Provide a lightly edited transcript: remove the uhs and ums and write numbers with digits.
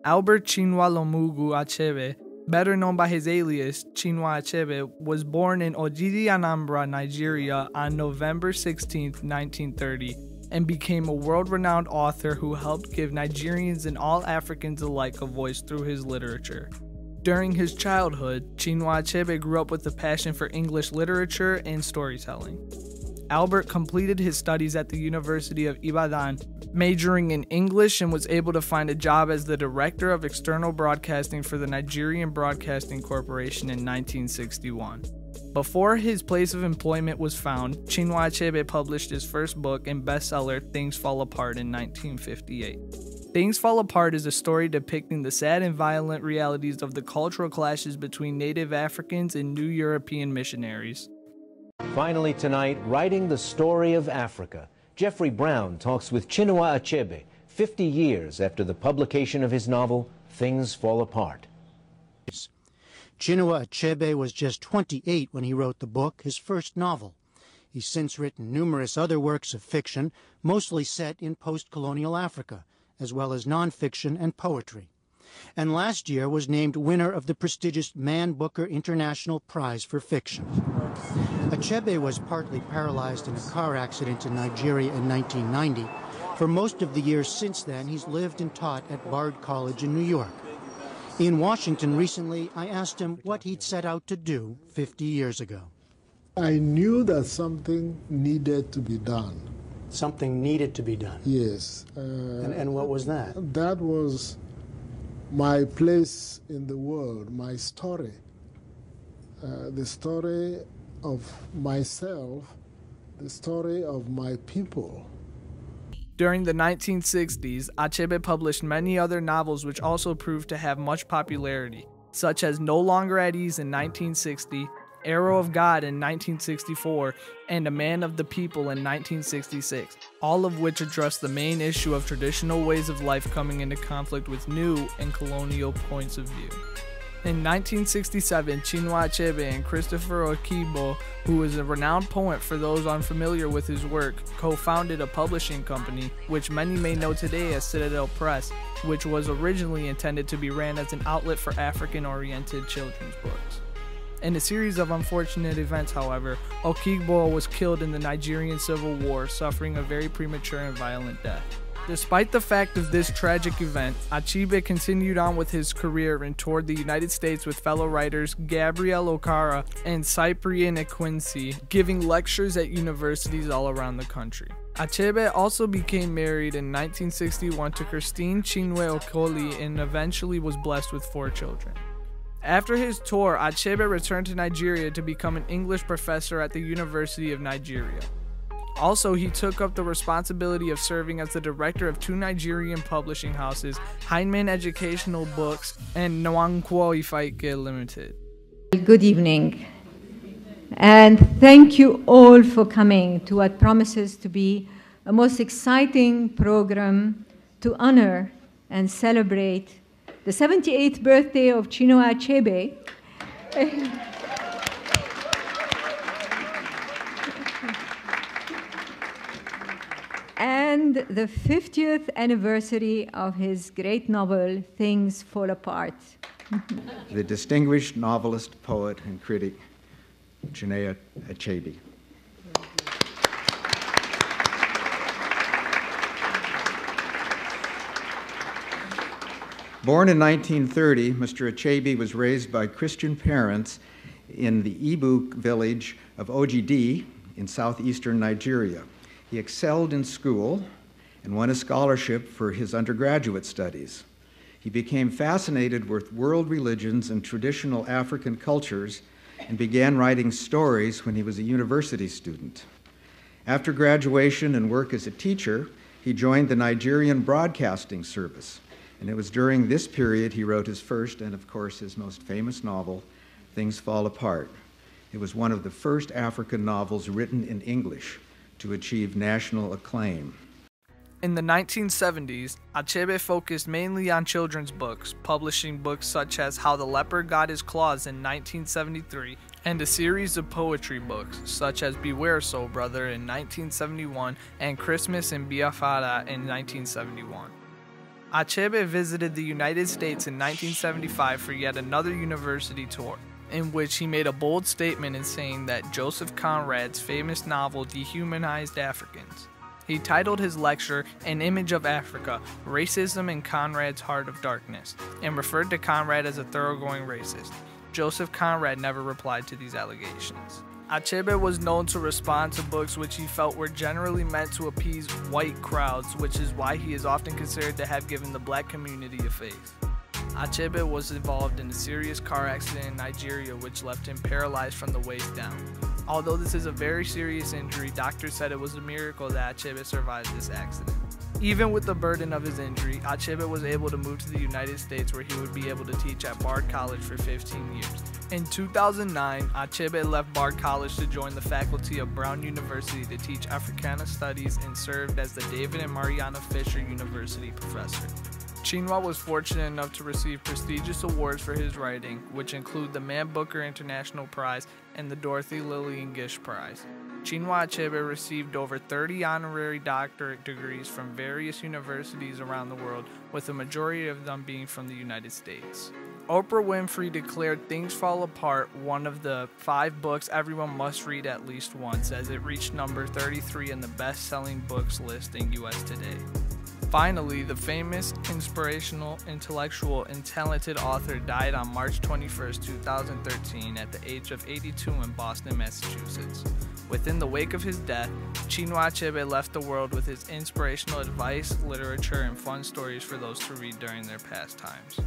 Albert Chinua Achebe, better known by his alias Chinua Achebe, was born in Ogidi, Anambra, Nigeria on November 16, 1930, and became a world-renowned author who helped give Nigerians and all Africans alike a voice through his literature. During his childhood, Chinua Achebe grew up with a passion for English literature and storytelling. Albert completed his studies at the University of Ibadan, majoring in English, and was able to find a job as the Director of External Broadcasting for the Nigerian Broadcasting Corporation in 1961. Before his place of employment was found, Chinua Achebe published his first book and bestseller, Things Fall Apart, in 1958. Things Fall Apart is a story depicting the sad and violent realities of the cultural clashes between native Africans and new European missionaries. Finally tonight, writing the story of Africa, Jeffrey Brown talks with Chinua Achebe 50 years after the publication of his novel, Things Fall Apart. Chinua Achebe was just 28 when he wrote the book, his first novel. He's since written numerous other works of fiction, mostly set in post-colonial Africa, as well as nonfiction and poetry. And last year was named winner of the prestigious Man Booker International Prize for Fiction. Achebe was partly paralyzed in a car accident in Nigeria in 1990. For most of the years since then, he's lived and taught at Bard College in New York. In Washington recently, I asked him what he'd set out to do 50 years ago. I knew that something needed to be done. Something needed to be done? Yes. And what was that? That was my place in the world, my story. The story of myself, the story of my people. During the 1960s, Achebe published many other novels which also proved to have much popularity, such as No Longer at Ease in 1960, Arrow of God in 1964, and A Man of the People in 1966, all of which address the main issue of traditional ways of life coming into conflict with new and colonial points of view. In 1967, Chinua Achebe and Christopher Okibo, who is a renowned poet for those unfamiliar with his work, co-founded a publishing company, which many may know today as Citadel Press, which was originally intended to be ran as an outlet for African-oriented children's books. In a series of unfortunate events, however, Okigbo was killed in the Nigerian Civil War, suffering a very premature and violent death. Despite the fact of this tragic event, Achebe continued on with his career and toured the United States with fellow writers Gabriel Okara and Cyprian Equincy, giving lectures at universities all around the country. Achebe also became married in 1961 to Christine Chinwe Okoli and eventually was blessed with 4 children. After his tour, Achebe returned to Nigeria to become an English professor at the University of Nigeria. Also, he took up the responsibility of serving as the director of 2 Nigerian publishing houses, Heinemann Educational Books and Nwankwo Ifaike Limited. Good evening, and thank you all for coming to what promises to be a most exciting program to honor and celebrate the 78th birthday of Chinua Achebe. And the 50th anniversary of his great novel, Things Fall Apart. The distinguished novelist, poet, and critic, Chinua Achebe. Born in 1930, Mr. Achebe was raised by Christian parents in the Ibu village of Ogidi in southeastern Nigeria. He excelled in school and won a scholarship for his undergraduate studies. He became fascinated with world religions and traditional African cultures and began writing stories when he was a university student. After graduation and work as a teacher, he joined the Nigerian Broadcasting Service, and it was during this period he wrote his first and, of course, his most famous novel, Things Fall Apart. It was one of the first African novels written in English to achieve national acclaim. In the 1970s, Achebe focused mainly on children's books, publishing books such as How the Leopard Got His Claws in 1973, and a series of poetry books such as Beware Soul Brother in 1971 and Christmas in Biafra in 1971. Achebe visited the United States in 1975 for yet another university tour, in which he made a bold statement in saying that Joseph Conrad's famous novel dehumanized Africans. He titled his lecture, An Image of Africa, Racism in Conrad's Heart of Darkness, and referred to Conrad as a thoroughgoing racist. Joseph Conrad never replied to these allegations. Achebe was known to respond to books which he felt were generally meant to appease white crowds, which is why he is often considered to have given the black community a faith. Achebe was involved in a serious car accident in Nigeria which left him paralyzed from the waist down. Although this is a very serious injury, doctors said it was a miracle that Achebe survived this accident. Even with the burden of his injury, Achebe was able to move to the United States where he would be able to teach at Bard College for 15 years. In 2009, Achebe left Bard College to join the faculty of Brown University to teach Africana Studies and served as the David and Mariana Fisher University professor. Chinua was fortunate enough to receive prestigious awards for his writing, which include the Man Booker International Prize and the Dorothy Lillian Gish Prize. Chinua Achebe received over 30 honorary doctorate degrees from various universities around the world, with the majority of them being from the United States. Oprah Winfrey declared Things Fall Apart one of the 5 books everyone must read at least once, as it reached number 33 in the best-selling books list in US Today. Finally, the famous, inspirational, intellectual, and talented author died on March 21, 2013 at the age of 82 in Boston, Massachusetts. Within the wake of his death, Chinua Achebe left the world with his inspirational advice, literature, and fun stories for those to read during their pastimes.